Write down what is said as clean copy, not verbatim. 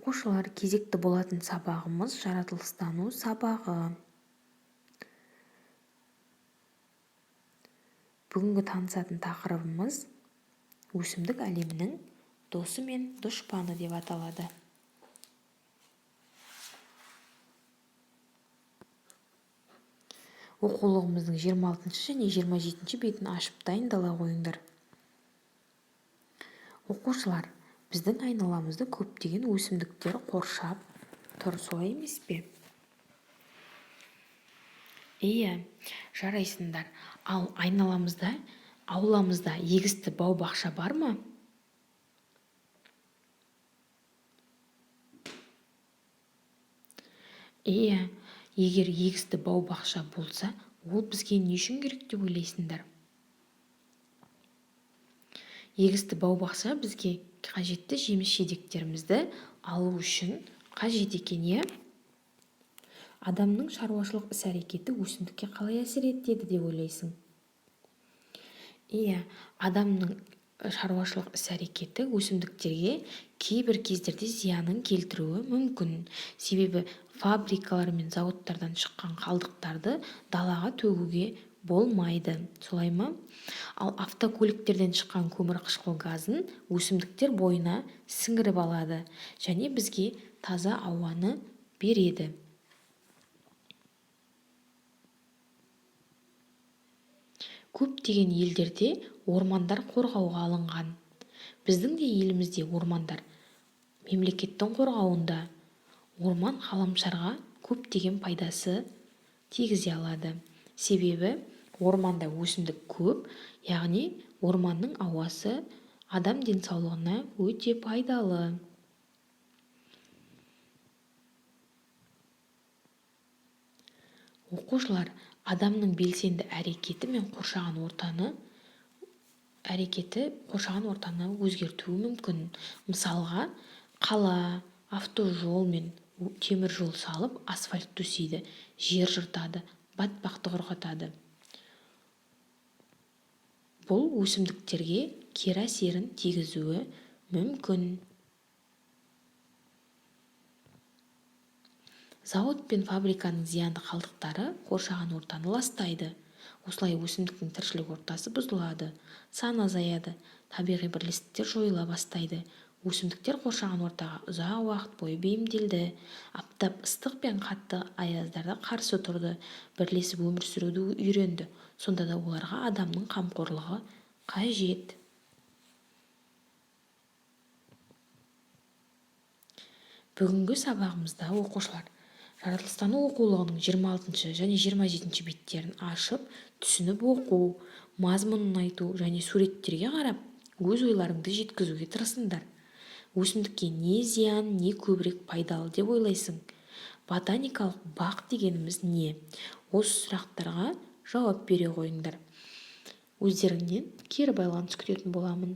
Оқушылар, кезекті болатын сабағымыз жаратылыстану сабағы. Бүгінгі танысатын тақырыбымыз өсімдік әлемінің досы мен дұшпаны деп аталады. Оқулығымыздың 26 және 27 бетін ашып дайындала қойыңдар. Оқушылар, біздің айналамызды көптеген өсімдіктер қоршап тұр, солай емес пе? Иә, жарайсыңдар. Ал айналамызда, ауламызда егісті бау-бақша бар ма? Иә, егер егісті бау-бақша болса, ол бізге не үшін керек деп ойлайсыңдар? Егісті бау-бақша бізге қажетті жеміс-жидектерімізді алу үшін қажет екен, иә? Адамның шаруашылық іс-әрекеті өсімдікке қалай әсер етеді деп ойлайсың? Иә, адамның шаруашылық іс-әрекеті өсімдіктерге кейбір кездерде зиянын келтіруі мүмкін. Себебі фабрикалар мен зауыттардан шыққан қалдықтарды далаға төгуге болмайды. Солай ма? Ал автокөліктерден шыққан көмірқышқыл газын өсімдіктер бойына сіңіріп алады және бізге таза ауаны береді. Көптеген елдерде ормандар қорғауға алынған. Біздің де елімізде ормандар мемлекеттің қорғауында. Орман ғаламшарға көптеген пайдасы тигізе алады. Себебі орманда өсімдік көп, яғни орманның ауасы адам денсаулығына өте пайдалы. Оқушылар, адамның белсенді әрекеті мен қоршаған ортаны өзгертуі мүмкін. Мысалға, қала, автожол мен темір жол салып, асфальт төсейді, жер жыртады, батпақты құрғатады. Бұл өсімдіктерге кері әсерін тигізуі мүмкін. Зауыт пен фабриканың зиянды қалдықтары қоршаған ортаны ластайды. Осылай өсімдіктің тіршілік ортасы бұзылады, сан азаяды, табиғи бірлестіктер жойыла бастайды. Өсімдіктер қоршаған ортаға ұзақ уақыт бойы бейімделді. Аптап ыстық пен қатты аяздарда қарсы тұрды, бірлесіп өмір сүруді үйренді. Сонда да оларға адамның қамқорлығы қажет. Бүгінгі сабағымызда оқушылар жаратылыстану оқулығының 26 және 27 беттерін ашып, түсініп оқу, мазмұнын айту және суреттерге қарап, өз ойларыңды жеткізуге тырысыңдар. Өсімдікке не зиян, не көбірек пайдалы деп ойлайсың? Ботаникалық бақ дегеніміз не? Осы сұрақтарға жауап бере қойыңдар. Өздеріңнен кері байланыс күтетін боламын.